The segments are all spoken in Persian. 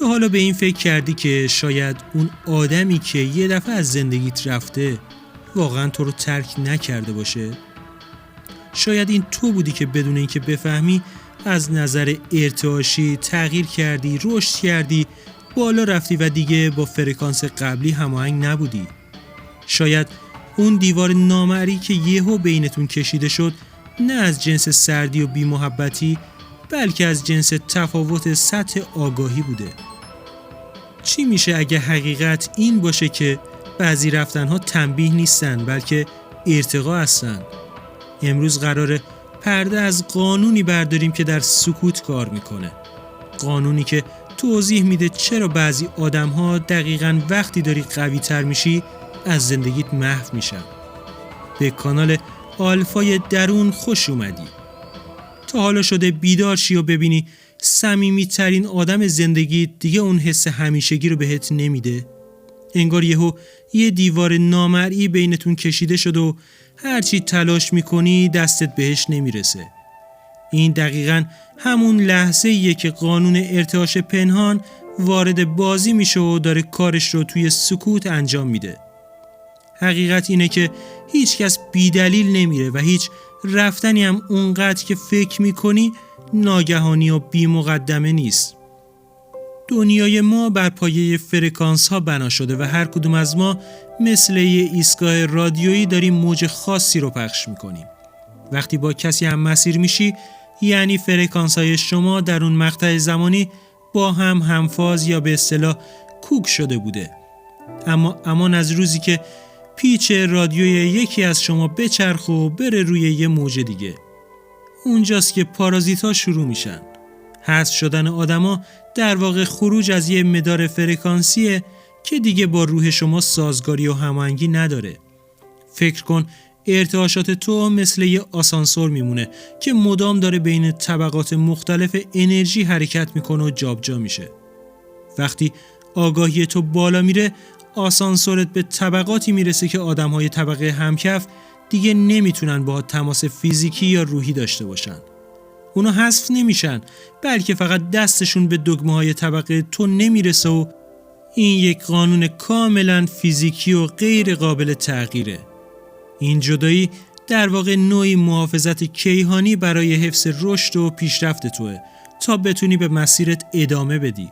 تو حالا به این فکر کردی که شاید اون آدمی که یه دفعه از زندگیت رفته واقعا تو رو ترک نکرده باشه؟ شاید این تو بودی که بدون اینکه بفهمی از نظر ارتعاشی تغییر کردی، رشد کردی، بالا رفتی و دیگه با فرکانس قبلی هماهنگ نبودی. شاید اون دیوار نامرئی که یهو بینتون کشیده شد نه از جنس سردی و بی‌محبتی، بلکه از جنس تفاوت سطح آگاهی بوده. چی میشه اگه حقیقت این باشه که بعضی رفتنها تنبیه نیستن بلکه ارتقا هستن؟ امروز قراره پرده از قانونی برداریم که در سکوت کار میکنه. قانونی که توضیح میده چرا بعضی آدم‌ها دقیقاً وقتی داری قوی تر میشی از زندگیت محو میشن. به کانال آلفای درون خوش اومدی. تا حالا شده بیدار شی و ببینی صمیمی ترین آدم زندگی دیگه اون حس همیشگی رو بهت نمیده؟ انگار یه دیوار نامرئی بینتون کشیده شد و هرچی تلاش میکنی دستت بهش نمیرسه. این دقیقاً همون لحظه‌ایه که قانون ارتعاش پنهان وارد بازی میشه و داره کارش رو توی سکوت انجام میده. حقیقت اینه که هیچ کس بیدلیل نمیره و هیچ رفتنی هم اونقدر که فکر میکنی ناگهانی و بی مقدمه نیست. دنیای ما بر پایه فرکانس ها بنا شده و هر کدوم از ما مثل یه ایستگاه رادیویی داریم موج خاصی رو پخش میکنیم. وقتی با کسی هم مسیر میشی یعنی فرکانس های شما در اون مقطع زمانی با هم همفاز یا به اصطلاح کوک شده بوده. اما امان از روزی که پیچ رادیوی یکی از شما بچرخ و بره روی یه موج دیگه. اونجاست که پارازیت ها شروع میشن. حذف شدن آدما در واقع خروج از یه مدار فرکانسیه که دیگه با روح شما سازگاری و هماهنگی نداره. فکر کن ارتعاشات تو مثل یه آسانسور میمونه که مدام داره بین طبقات مختلف انرژی حرکت میکنه و جابجا میشه. وقتی آگاهی تو بالا میره آسانسورت به طبقاتی میرسه که آدم‌های طبقه همکف دیگه نمیتونن باهات تماس فیزیکی یا روحی داشته باشن. اونا حذف نمیشن بلکه فقط دستشون به دگمه‌های طبقه تو نمیرسه و این یک قانون کاملا فیزیکی و غیر قابل تغییره. این جدایی در واقع نوعی محافظت کیهانی برای حفظ رشد و پیشرفت توه تا بتونی به مسیرت ادامه بدی.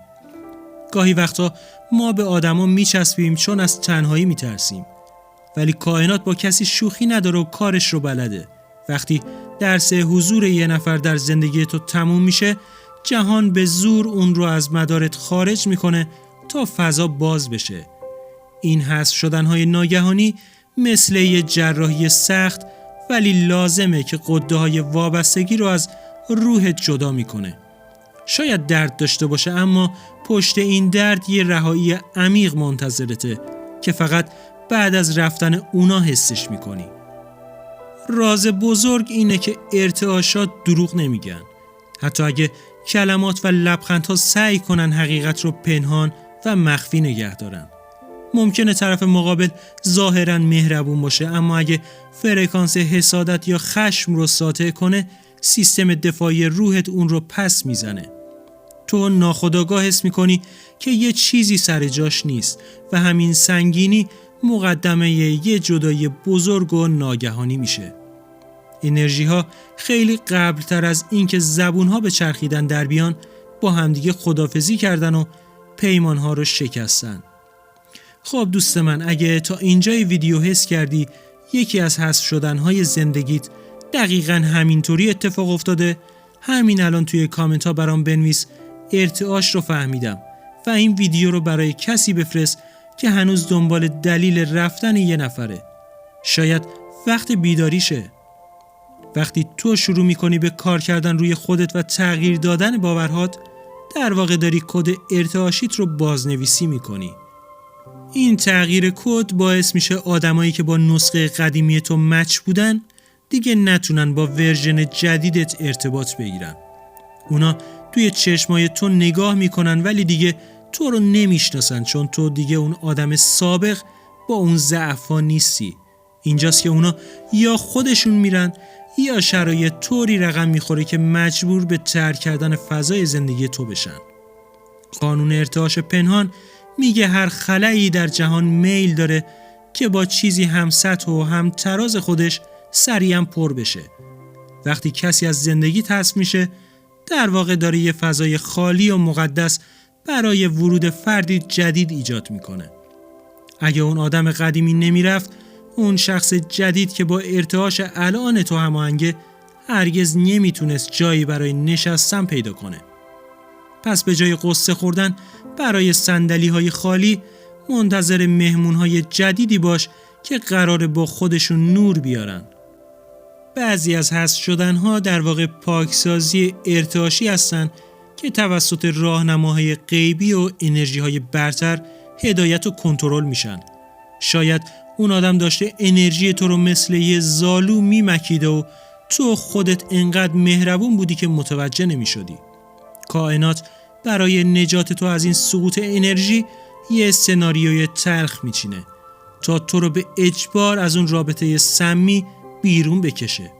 گاهی وقتا ما به آدما میچسبیم چون از تنهایی میترسیم، ولی کائنات با کسی شوخی نداره و کارش رو بلده. وقتی درس حضور یه نفر در زندگی تو تموم میشه جهان به زور اون رو از مدارت خارج میکنه تا فضا باز بشه. این حذف شدنهای ناگهانی مثل یه جراحی سخت ولی لازمه که غده‌های وابستگی رو از روحت جدا میکنه. شاید درد داشته باشه اما پشت این درد یه رهایی عمیق منتظرته که فقط بعد از رفتن اونا حسش میکنی. راز بزرگ اینه که ارتعاشات دروغ نمیگن. حتی اگه کلمات و لبخندها سعی کنن حقیقت رو پنهان و مخفی نگه دارن. ممکنه طرف مقابل ظاهراً مهربون باشه اما اگه فرکانس حسادت یا خشم رو ساطع کنه سیستم دفاعی روحت اون رو پس میزنه. تو ناخودآگاه حس میکنی که یه چیزی سر جاش نیست و همین سنگینی مقدمه یه جدایی بزرگ و ناگهانی میشه. انرژی ها خیلی قبلتر از اینکه زبون ها به چرخیدن در بیان با همدیگه خداحافظی کردن و پیمان ها رو شکستن. خب دوست من، اگه تا اینجای ویدیو حس کردی یکی از حذف شدن های زندگیت دقیقاً همینطوری اتفاق افتاده، همین الان توی کامنت ها برام بنویس ارتعاش رو فهمیدم و این ویدیو رو برای کسی بفرست که هنوز دنبال دلیل رفتن یه نفره. شاید وقت بیداریشه. وقتی تو شروع میکنی به کار کردن روی خودت و تغییر دادن باورهات، در واقع داری کد ارتعاشیت رو بازنویسی میکنی. این تغییر کد باعث میشه آدمایی که با نسخه قدیمی تو مچ بودن دیگه نتونن با ورژن جدیدت ارتباط بگیرن. اونا توی چشمای تو نگاه میکنن ولی دیگه تو رو نمیشناسن چون تو دیگه اون آدم سابق با اون ضعف‌ها نیستی. اینجاست که اونا یا خودشون میرن یا شرایط طوری رقم میخوره که مجبور به ترک کردن فضای زندگی تو بشن. قانون ارتعاش پنهان میگه هر خلایی در جهان میل داره که با چیزی هم سطح و هم تراز خودش سریعا پر بشه. وقتی کسی از زندگی حذف میشه، در واقع داره یه فضای خالی و مقدس برای ورود فردی جدید ایجاد میکنه. اگه اون آدم قدیمی نمیرفت، اون شخص جدید که با ارتعاش الان تو هماهنگه هرگز نمیتونست جایی برای نشستن پیدا کنه. پس به جای قصه خوردن برای صندلی‌های خالی، منتظر مهمون‌های جدیدی باش که قراره با خودشون نور بیارن. بعضی از حذف شدن‌ها در واقع پاکسازی ارتعاشی هستن که توسط راهنماهای غیبی و انرژی‌های برتر هدایت و کنترل میشن. شاید اون آدم داشته انرژی تو رو مثل یه زالو میمکیده و تو خودت انقدر مهربون بودی که متوجه نمیشدی. کائنات برای نجات تو از این سقوط انرژی یه سناریوی تلخ میچینه تا تو رو به اجبار از اون رابطه سمی بیرون بکشه.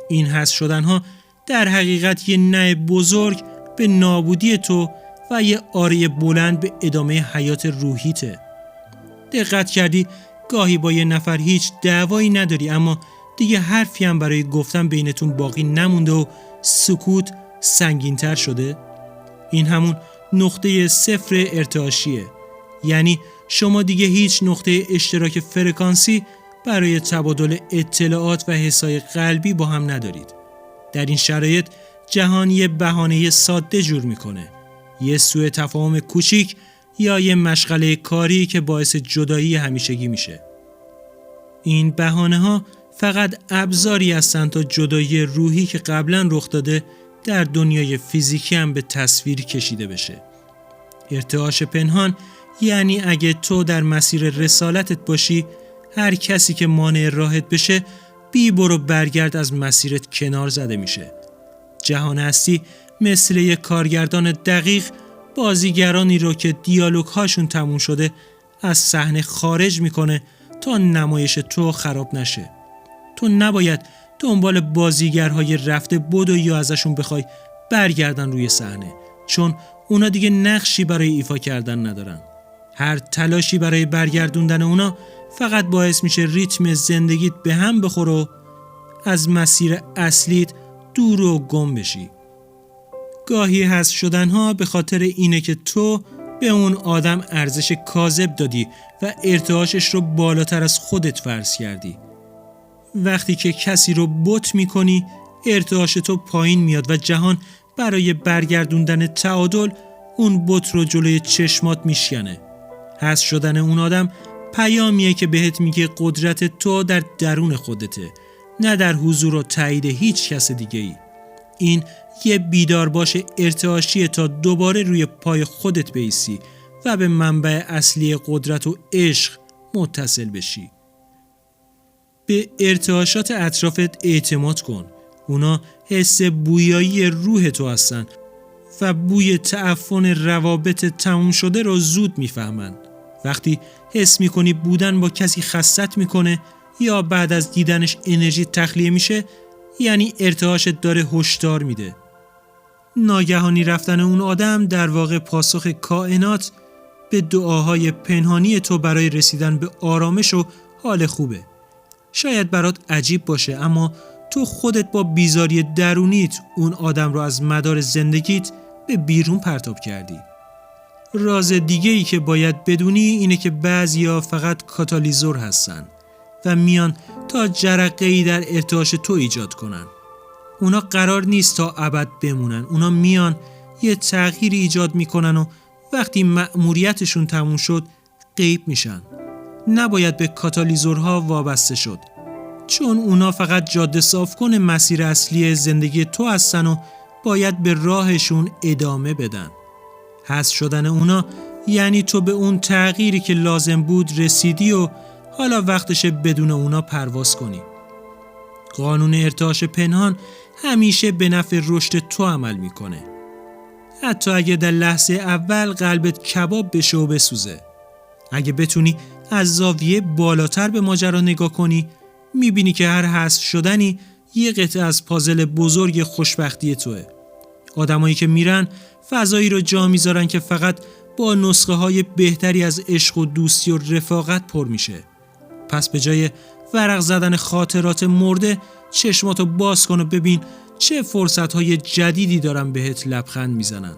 این حذف شدنها در حقیقت یه نه بزرگ به نابودی تو و یه آره بلند به ادامه حیات روحیته. دقت کردی گاهی با یه نفر هیچ دعوایی نداری، اما دیگه حرفی هم برای گفتن بینتون باقی نمونده و سکوت سنگین‌تر شده؟ این همون نقطه صفر ارتعاشیه. یعنی شما دیگه هیچ نقطه اشتراک فرکانسی برای تبادل اطلاعات و حسای قلبی با هم ندارید. در این شرایط جهان یه بهانه ساده جور میکنه. یه سوء تفاهم کوچیک یا یه مشغله کاری که باعث جدایی همیشگی میشه. این بهانه ها فقط ابزاری هستن تا جدایی روحی که قبلا رخ داده در دنیای فیزیکی هم به تصویر کشیده بشه. ارتعاش پنهان یعنی اگه تو در مسیر رسالتت باشی، هر کسی که مانع راهت بشه بی برو برگرد از مسیرت کنار زده میشه. جهان هستی مثل یک کارگردان دقیق بازیگرانی رو که دیالوگ هاشون تموم شده از صحنه خارج میکنه تا نمایش تو خراب نشه. تو نباید دنبال بازیگرهای رفته بدو یا ازشون بخوای برگردن روی صحنه، چون اونا دیگه نقشی برای ایفا کردن ندارن. هر تلاشی برای برگردوندن اونا فقط باعث میشه ریتم زندگیت به هم بخوره و از مسیر اصلیت دور و گم بشی. گاهی حذف شدنها به خاطر اینه که تو به اون آدم ارزش کاذب دادی و ارتعاشش رو بالاتر از خودت فرض کردی. وقتی که کسی رو بت میکنی، ارتعاش تو پایین میاد و جهان برای برگردوندن تعادل اون بت رو جلوی چشمات میشکنه. حذف شدن اون آدم پیامیه که بهت میگه قدرت تو در درون خودته، نه در حضور و تایید هیچ کس دیگه ای. این یه بیدار باش ارتعاشیه تا دوباره روی پای خودت بایستی و به منبع اصلی قدرت و عشق متصل بشی. به ارتعاشات اطرافت اعتماد کن. اونا حس بویایی روح تو هستن و بوی تعفن روابط تموم شده رو زود میفهمن. وقتی حس میکنی بودن با کسی خستت میکنه یا بعد از دیدنش انرژی تخلیه میشه، یعنی ارتعاشت داره هشدار میده. ناگهانی رفتن اون آدم در واقع پاسخ کائنات به دعاهای پنهانی تو برای رسیدن به آرامش و حال خوبه. شاید برات عجیب باشه، اما تو خودت با بیزاری درونیت اون آدم رو از مدار زندگیت به بیرون پرتاب کردی. راز دیگه ای که باید بدونی اینه که بعضیا فقط کاتالیزور هستن و میان تا جرقه‌ای در ارتعاش تو ایجاد کنن. اونا قرار نیست تا ابد بمونن. اونا میان یه تغییری ایجاد میکنن و وقتی مأموریتشون تموم شد غیب میشن. نباید به کاتالیزورها وابسته شد، چون اونا فقط جاده صاف کن مسیر اصلی زندگی تو هستن و باید به راهشون ادامه بدن. حذف شدن اونا یعنی تو به اون تغییری که لازم بود رسیدی و حالا وقتشه بدون اونا پرواز کنی. قانون ارتعاش پنهان همیشه به نفع رشد تو عمل میکنه، حتی اگه در لحظه اول قلبت کباب بشه و بسوزه. اگه بتونی از زاویه بالاتر به ماجرا نگاه کنی، میبینی که هر حذف شدنی یه قطعه از پازل بزرگ خوشبختی توه. آدمایی که میرن فضایی رو جا میذارن که فقط با نسخه های بهتری از عشق و دوستی و رفاقت پر میشه. پس به جای ورق زدن خاطرات مرده، چشماتو باز کن و ببین چه فرصت‌های جدیدی دارن بهت لبخند میزنن.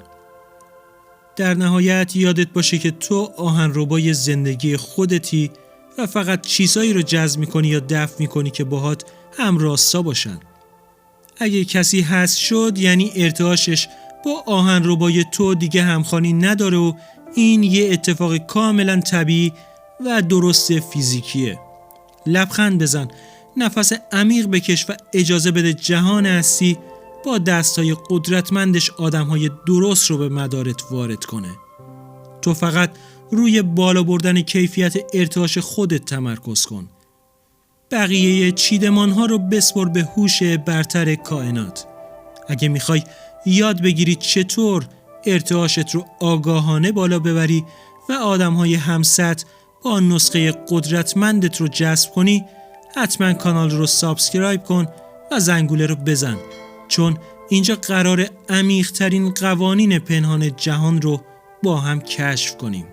در نهایت یادت باشه که تو آهنربای زندگی خودتی و فقط چیزایی رو جذب میکنی یا دفع میکنی که باهات همراستا باشن. اگه کسی هست شد یعنی ارتعاشش با آهنربای تو دیگه همخوانی نداره و این یه اتفاق کاملا طبیعی و درست فیزیکیه. لبخند بزن، نفس عمیق بکش و اجازه بده جهان هستی با دستای قدرتمندش آدمهای درست رو به مدارت وارد کنه. تو فقط روی بالا بردن کیفیت ارتعاش خودت تمرکز کن. بقیه چیدمانها رو بسپر به هوش برتر کائنات. اگه میخوای یاد بگیری چطور ارتعاشت رو آگاهانه بالا ببری و آدمهای همسط با نسخه قدرتمندت رو جذب کنی، حتما کانال رو سابسکرایب کن و زنگوله رو بزن، چون اینجا قرار عمیق‌ترین قوانین پنهان جهان رو با هم کشف کنیم.